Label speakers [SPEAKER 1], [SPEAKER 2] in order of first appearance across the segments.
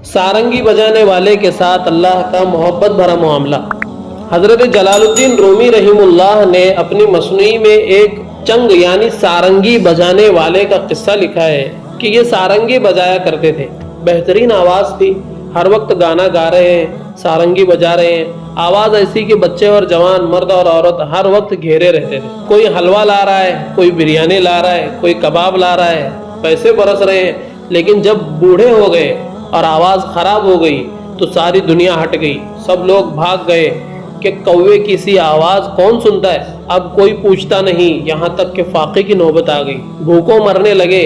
[SPEAKER 1] سارنگی بجانے والے کے ساتھ اللہ کا محبت بھرا معاملہ۔ حضرت جلال الدین رومی رحمہ اللہ نے اپنی مصنوعی میں ایک چنگ یعنی سارنگی بجانے والے کا قصہ لکھا ہے کہ یہ سارنگی بجایا کرتے تھے، بہترین آواز تھی، ہر وقت گانا گا رہے ہیں، سارنگی بجا رہے ہیں، آواز ایسی کہ بچے اور جوان، مرد اور عورت ہر وقت گھیرے رہتے تھے۔ کوئی حلوہ لا رہا ہے، کوئی بریانی لا رہا ہے، کوئی کباب لا رہا ہے، پیسے برس رہے ہیں، لیکن جب بوڑھے ہو گئے اور آواز خراب ہو گئی تو ساری دنیا ہٹ گئی، سب لوگ بھاگ گئے کہ کوے کی سی آواز کون سنتا ہے، اب کوئی پوچھتا نہیں، یہاں تک کہ فاقے کی نوبت آ گئی، بھوکوں مرنے لگے۔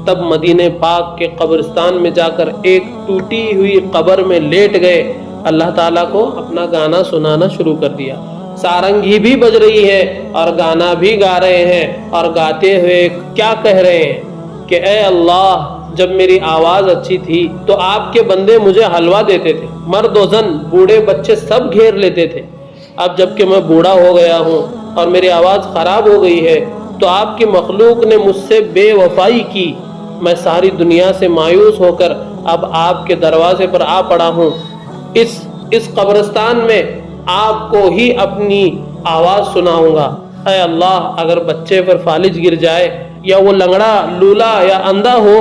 [SPEAKER 1] تب مدینہ پاک کے قبرستان میں جا کر ایک ٹوٹی ہوئی قبر میں لیٹ گئے، اللہ تعالیٰ کو اپنا گانا سنانا شروع کر دیا۔ سارنگی بھی بج رہی ہے اور گانا بھی گا رہے ہیں، اور گاتے ہوئے کیا کہہ رہے ہیں کہ اے اللہ، جب میری آواز اچھی تھی تو آپ کے بندے مجھے حلوہ دیتے تھے، مرد و زن، بوڑھے بچے سب گھیر لیتے تھے۔ اب جب کہ میں بوڑھا ہو گیا ہوں اور میری آواز خراب ہو گئی ہے تو آپ کی مخلوق نے مجھ سے بے وفائی کی، میں ساری دنیا سے مایوس ہو کر اب آپ کے دروازے پر آ پڑا ہوں۔ اس قبرستان میں آپ کو ہی اپنی آواز سناؤں گا۔ اے اللہ، اگر بچے پر فالج گر جائے یا وہ لنگڑا، لولا یا اندھا ہو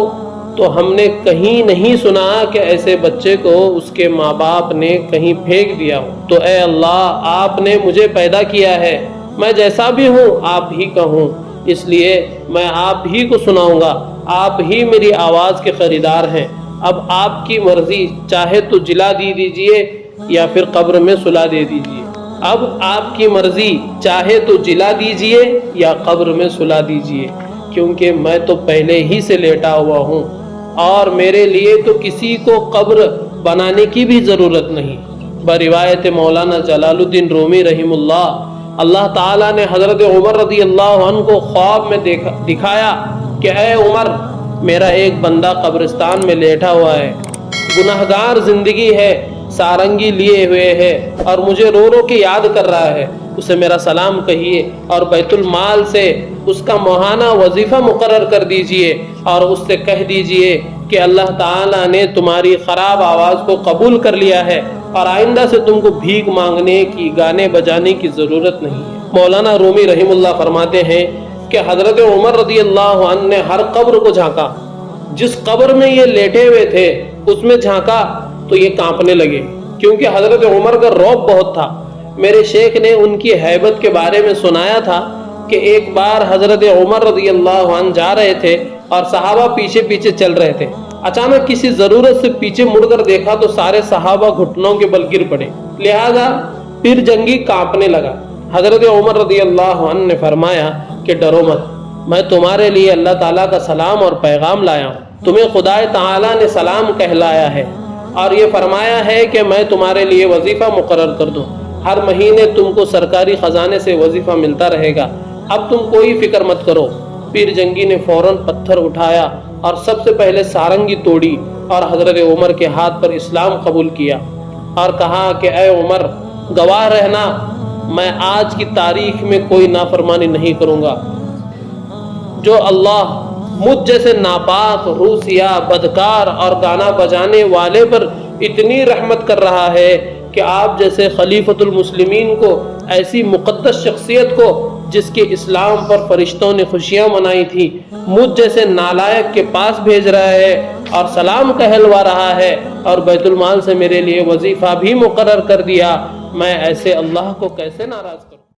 [SPEAKER 1] تو ہم نے کہیں نہیں سنا کہ ایسے بچے کو اس کے ماں باپ نے کہیں پھینک دیا ہو، تو اے اللہ، آپ نے مجھے پیدا کیا ہے، میں جیسا بھی ہوں آپ ہی کا ہوں، اس لیے میں آپ ہی کو سناؤں گا، آپ ہی میری آواز کے خریدار ہیں۔ اب آپ کی مرضی، چاہے تو جلا دیجیے یا پھر قبر میں سلا دے دیجیے۔ اب آپ کی مرضی، چاہے تو جلا دیجیے یا قبر میں سلا دیجیے، کیونکہ میں تو پہلے ہی سے لیٹا ہوا ہوں اور میرے لیے تو کسی کو قبر بنانے کی بھی ضرورت نہیں۔ بروایت مولانا جلال الدین رومی رحمہ اللہ تعالیٰ نے حضرت عمر رضی اللہ عنہ کو خواب میں دکھایا کہ اے عمر، میرا ایک بندہ قبرستان میں لیٹا ہوا ہے، گناہگار زندگی ہے، سارنگی لیے ہوئے ہے اور مجھے رو رو کے یاد کر رہا ہے، اسے میرا سلام کہیے اور بیت المال سے اس کا ماہانہ وظیفہ مقرر کر دیجئے اور اس سے کہہ دیجئے کہ اللہ تعالیٰ نے تمہاری خراب آواز کو قبول کر لیا ہے اور آئندہ سے تم کو بھیک مانگنے کی، گانے بجانے کی ضرورت نہیں ہے۔ مولانا رومی رحم اللہ فرماتے ہیں کہ حضرت عمر رضی اللہ عنہ نے ہر قبر کو جھانکا، جس قبر میں یہ لیٹے ہوئے تھے اس میں جھانکا تو یہ کانپنے لگے، کیونکہ حضرت عمر کا رعب بہت تھا۔ میرے شیخ نے ان کی ہیبت کے بارے میں سنایا تھا کہ ایک بار حضرت عمر رضی اللہ عنہ جا رہے تھے اور صحابہ پیچھے پیچھے چل رہے تھے، اچانک کسی ضرورت سے پیچھے مڑ کر دیکھا تو سارے صحابہ گھٹنوں کے بل گر پڑے، لہذا پھر جنگی کانپنے لگا۔ حضرت عمر رضی اللہ عنہ نے فرمایا کہ ڈرو مت، میں تمہارے لیے اللہ تعالیٰ کا سلام اور پیغام لایا ہوں، تمہیں خدا تعالیٰ نے سلام کہلایا ہے اور یہ فرمایا ہے کہ میں تمہارے لیے وظیفہ مقرر کر دوں، ہر مہینے تم کو سرکاری خزانے سے وظیفہ ملتا رہے گا، اب تم کوئی فکر مت کرو۔ پیر جنگی نے فوراً پتھر اٹھایا اور سب سے پہلے سارنگی توڑی اور حضرت عمر کے ہاتھ پر اسلام قبول کیا اور کہا کہ اے عمر، گواہ رہنا، میں آج کی تاریخ میں کوئی نافرمانی نہیں کروں گا۔ جو اللہ مجھ جیسے ناپاک، روسیا، بدکار اور گانا بجانے والے پر اتنی رحمت کر رہا ہے کہ آپ جیسے خلیفۃ المسلمین کو، ایسی مقدس شخصیت کو جس کے اسلام پر فرشتوں نے خوشیاں منائی تھی، مجھ جیسے نالائق کے پاس بھیج رہا ہے اور سلام کہلوا رہا ہے اور بیت المال سے میرے لیے وظیفہ بھی مقرر کر دیا، میں ایسے اللہ کو کیسے ناراض کروں؟